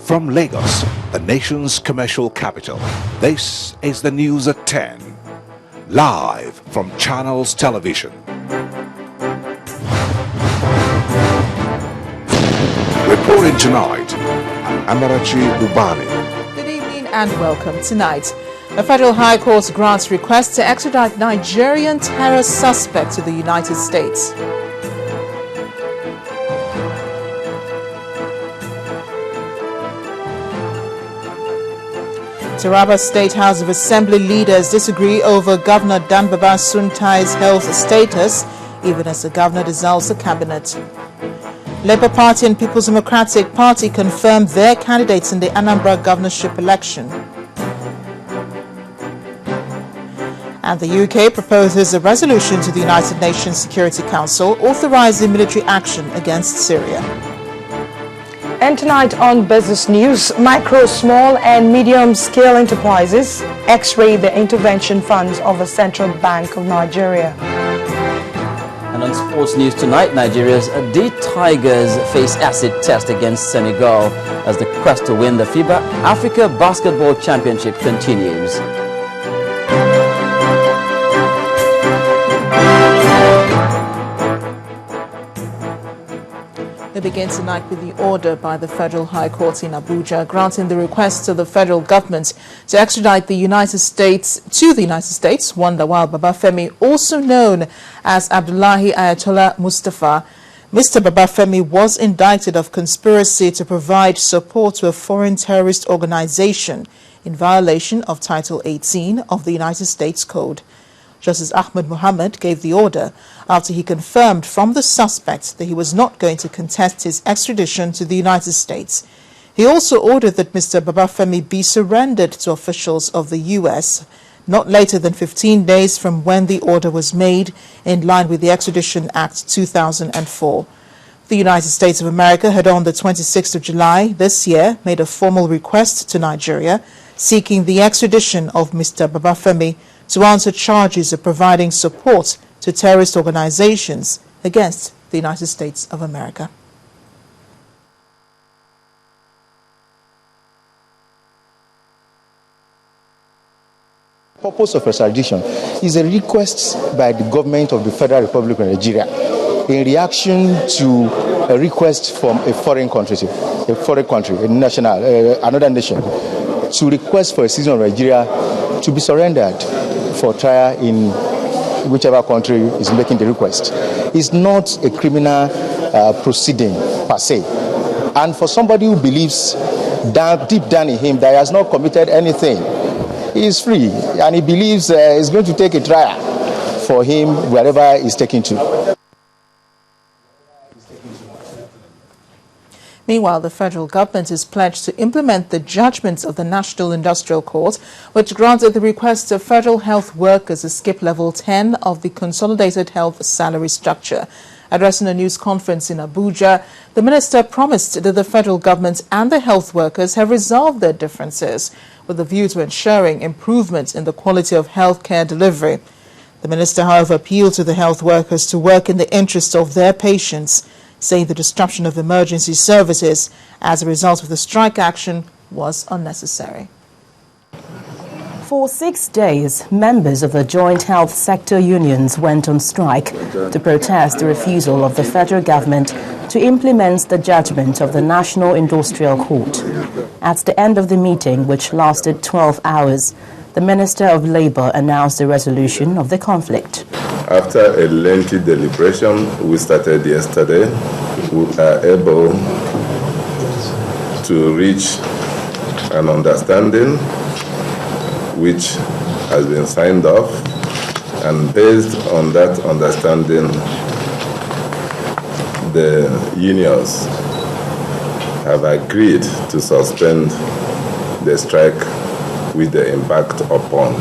From Lagos, the nation's commercial capital, this is the news at 10. Live from Channels Television. Reporting tonight, Amarachi Ubani. Good evening and welcome. Tonight, the Federal High Court grants request to extradite Nigerian terror suspect to the United States. Taraba State House of Assembly leaders disagree over Governor Danbaba Suntai's health status, even as the governor dissolves the cabinet. Labour Party and People's Democratic Party confirmed their candidates in the Anambra governorship election. And the UK proposes a resolution to the United Nations Security Council authorizing military action against Syria. And tonight on Business News, micro, small and medium-scale enterprises x-ray the intervention funds of the Central Bank of Nigeria. And on sports news tonight, Nigeria's D Tigers face acid test against Senegal as the quest to win the FIBA Africa Basketball Championship continues. We begin tonight with the order by the Federal High Court in Abuja granting the request to the federal government to extradite the United States one Lawal Babafemi, also known as Abdullahi Ayatollah Mustafa. Mr. Babafemi was indicted of conspiracy to provide support to a foreign terrorist organization in violation of Title 18 of the United States Code. Justice Ahmed Mohammed gave the order after he confirmed from the suspect that he was not going to contest his extradition to the United States. He also ordered that Mr. Babafemi be surrendered to officials of the U.S. not later than 15 days from when the order was made, in line with the Extradition Act 2004. The United States of America had on the 26th of July this year made a formal request to Nigeria seeking the extradition of Mr. Babafemi to answer charges of providing support to terrorist organizations against the United States of America. The purpose of extradition is a request by the government of the Federal Republic of Nigeria in reaction to a request from a foreign country, another nation, to request for a citizen of Nigeria to be surrendered for trial in whichever country is making the request. It's not a criminal proceeding per se. And for somebody who believes deep down in him that he has not committed anything, he is free and he believes it's going to take a trial for him wherever he's taken to. Meanwhile, the federal government is pledged to implement the judgments of the National Industrial Court, which granted the request of federal health workers to skip level 10 of the consolidated health salary structure. Addressing a news conference in Abuja, the minister promised that the federal government and the health workers have resolved their differences with a view to ensuring improvements in the quality of health care delivery. The minister, however, appealed to the health workers to work in the interest of their patients, saying the disruption of emergency services as a result of the strike action was unnecessary. For 6 days, members of the joint health sector unions went on strike to protest the refusal of the federal government to implement the judgment of the National Industrial Court. At the end of the meeting, which lasted 12 hours, the Minister of Labour announced the resolution of the conflict. After a lengthy deliberation, we started yesterday. We are able to reach an understanding which has been signed off, and based on that understanding, the unions have agreed to suspend the strike with the impact upon.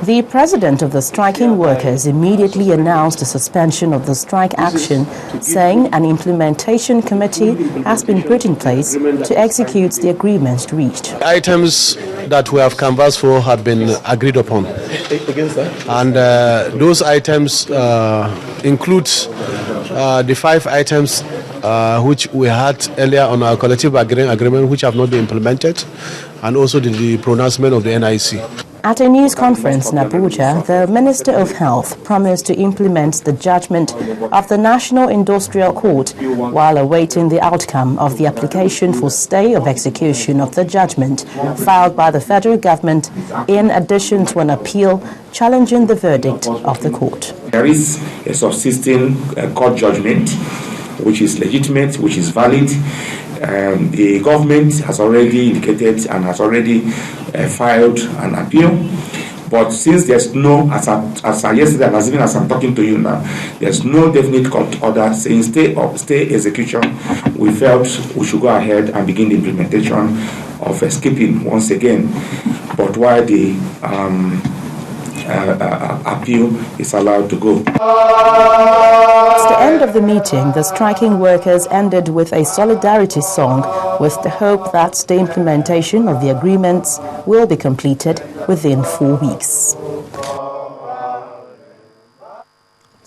The president of the striking workers immediately announced the suspension of the strike action, saying an implementation committee has been put in place to execute the agreements reached. Items that we have canvassed for have been agreed upon. And those items include the 5 items which we had earlier on our collective agreement, which have not been implemented, and also the pronouncement of the NIC. At a news conference in Abuja, the Minister of Health promised to implement the judgment of the National Industrial Court while awaiting the outcome of the application for stay of execution of the judgment filed by the federal government, in addition to an appeal challenging the verdict of the court. There is a subsisting court judgment which is legitimate, which is valid. The government has already indicated and has already filed an appeal, but since there's no, as yesterday and as even as I'm talking to you now, there's no definite court order saying stay execution, we felt we should go ahead and begin the implementation of skipping once again, but while the appeal is allowed to go. At the end of the meeting, the striking workers ended with a solidarity song with the hope that the implementation of the agreements will be completed within 4 weeks.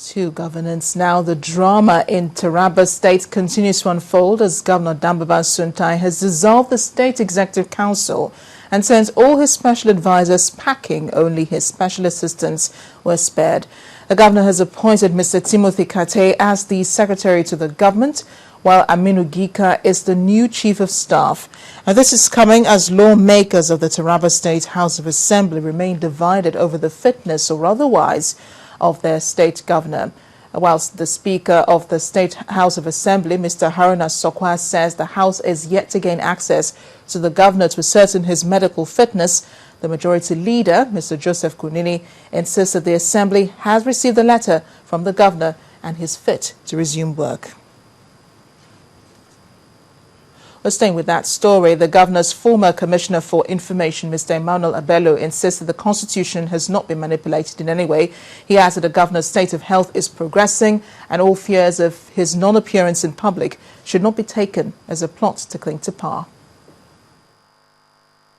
To governance now, the drama in Taraba State continues to unfold as Governor Dambaba Suntai has dissolved the State Executive Council and sent all his special advisors packing. Only his special assistants were spared. The governor has appointed Mr. Timothy Kate as the secretary to the government, while Aminu Gika is the new chief of staff. And this is coming as lawmakers of the Taraba State House of Assembly remain divided over the fitness or otherwise of their state governor. Whilst the Speaker of the State House of Assembly, Mr. Haruna Sokwa, says the House is yet to gain access to the governor to ascertain his medical fitness, the Majority Leader, Mr. Joseph Kunini, insists that the Assembly has received a letter from the governor and is fit to resume work. Well, staying with that story, the governor's former commissioner for information, Mr. Emmanuel Abello, insists that the constitution has not been manipulated in any way. He adds that the governor's state of health is progressing and all fears of his non-appearance in public should not be taken as a plot to cling to power.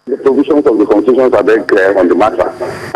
The provisions of the constitution are very clear on the matter,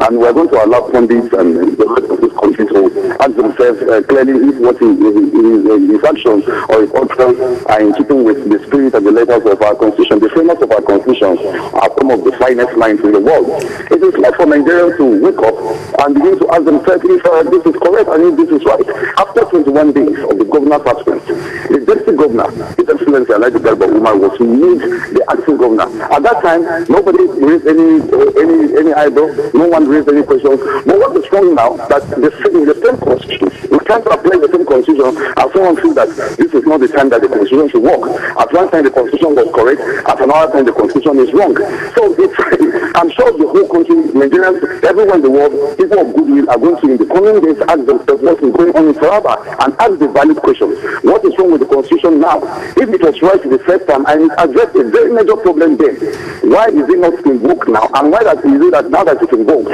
and we are going to allow pundits and the rest of this country to ask themselves clearly if what his actions or his utterance are in keeping with the spirit and the letters of our constitution. The framers of our constitution are some of the finest minds in the world. It is like for Nigerians to wake up and begin to ask themselves if this is correct and if this is right. After 21 days of the governor's absence, the deputy governor, His Excellency Alhaji Garba Umar, was to meet the acting governor. At that time, nobody raised any eyebrow, no one raised any questions. But what is wrong now that the same constitution, we can't apply the same constitution as someone feels that this is not the time that the constitution should work. At one time the constitution was correct, at another time the constitution is wrong. So I'm sure the whole country, Nigerians, everyone in the world, people of goodwill are going to in the coming days ask themselves what is going on in Taraba and ask the valid questions. What is wrong with the constitution now? If it was right the first time and it addressed a very major problem then, why is it not invoked now? And why is it that now that it's invoked,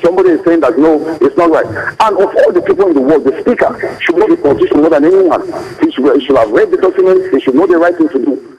somebody is saying that no, it's not right? And of all the people in the world, the speaker should know the constitution more than anyone. He should have read the documents, he should know the right thing to do.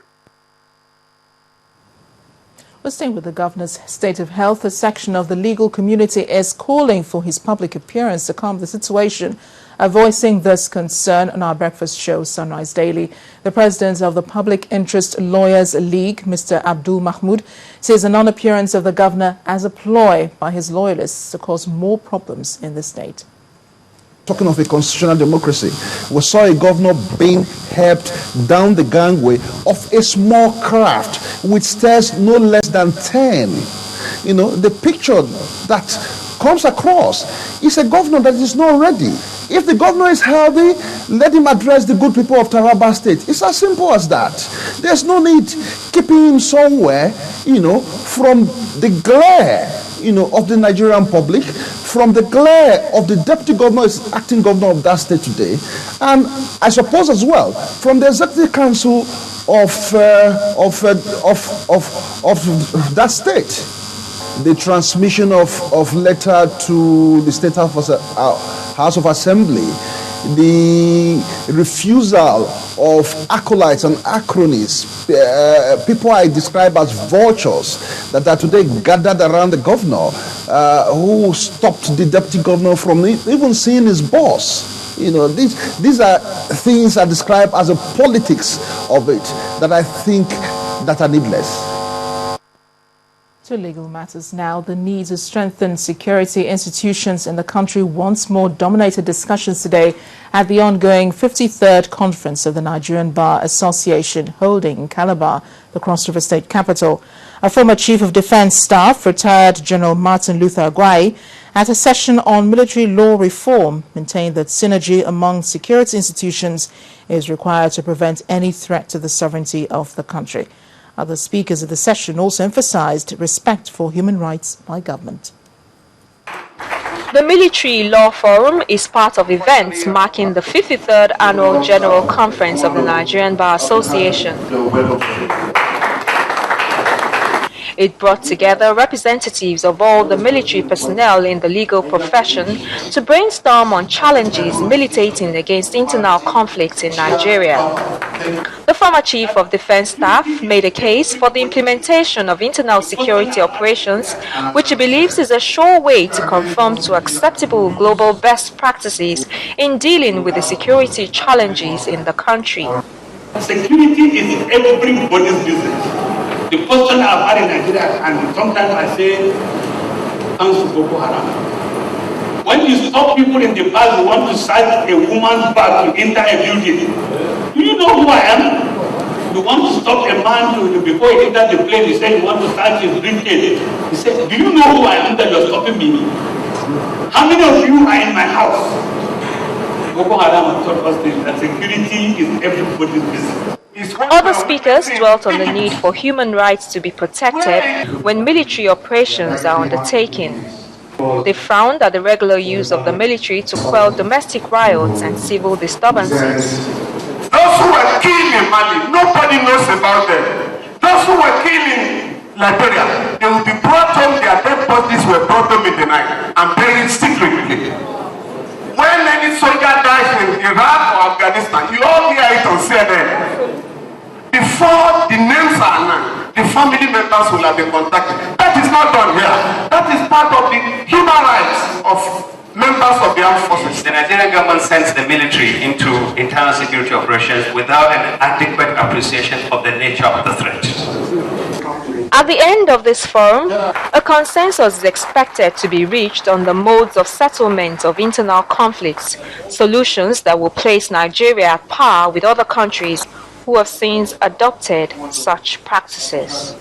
Well, staying with the governor's state of health, a section of the legal community is calling for his public appearance to calm the situation. Voicing this concern on our breakfast show, Sunrise Daily, the president of the Public Interest Lawyers League, Mr. Abdul Mahmoud, says a non-appearance of the governor as a ploy by his loyalists to cause more problems in the state. Talking of a constitutional democracy, we saw a governor being helped down the gangway of a small craft with stairs no less than 10. You know, the picture that comes across is a governor that is not ready. If the governor is healthy, let him address the good people of Taraba State. It's as simple as that. There's no need keeping him somewhere, you know, from the glare, you know, of the Nigerian public, from the glare of the deputy governor, is acting governor of that state today, and I suppose as well from the executive council of that state. The transmission of letter to the State House of Assembly, the refusal of acolytes and acronies, people I describe as vultures that are today gathered around the governor, who stopped the deputy governor from even seeing his boss. You know, these are things that describe as a politics of it that I think that are needless. To legal matters now, the need to strengthen security institutions in the country once more dominated discussions today at the ongoing 53rd conference of the Nigerian Bar Association holding in Calabar, the Cross River State capital. A former Chief of Defense Staff, retired General Martin Luther Agwai, at a session on military law reform, maintained that synergy among security institutions is required to prevent any threat to the sovereignty of the country. Other speakers at the session also emphasized respect for human rights by government. The Military Law Forum is part of events marking the 53rd Annual General Conference of the Nigerian Bar Association. It brought together representatives of all the military personnel in the legal profession to brainstorm on challenges militating against internal conflicts in Nigeria. The former Chief of Defense Staff made a case for the implementation of internal security operations, which he believes is a sure way to conform to acceptable global best practices in dealing with the security challenges in the country. Security is everybody's business. The question I've had in Nigeria, and sometimes I say, thanks to Boko Haram. When you stop people in the past who want to search a woman's bag to enter a building, do you know who I am? You want to stop a man before he enters the plane, he said you want to search his briefcase. He said, do you know who I am that you're stopping me? How many of you are in my house? Boko Haram taught us that security is everybody's business. Other speakers dwelt on the need for human rights to be protected when military operations are undertaken. They frowned at the regular use of the military to quell domestic riots and civil disturbances. Those who were killed in Mali, nobody knows about them. Those who were killed in Liberia, they will be brought home, their dead bodies were brought home in the night and buried secretly. When any soldier dies in Iraq or Afghanistan, you all hear it on CNN. Before the names are announced, the family members will have been contacted. That is not done here. That is part of the human rights of members of the armed forces. The Nigerian government sends the military into internal security operations without an adequate appreciation of the nature of the threat. At the end of this forum, a consensus is expected to be reached on the modes of settlement of internal conflicts, solutions that will place Nigeria at par with other countries who have since adopted such practices.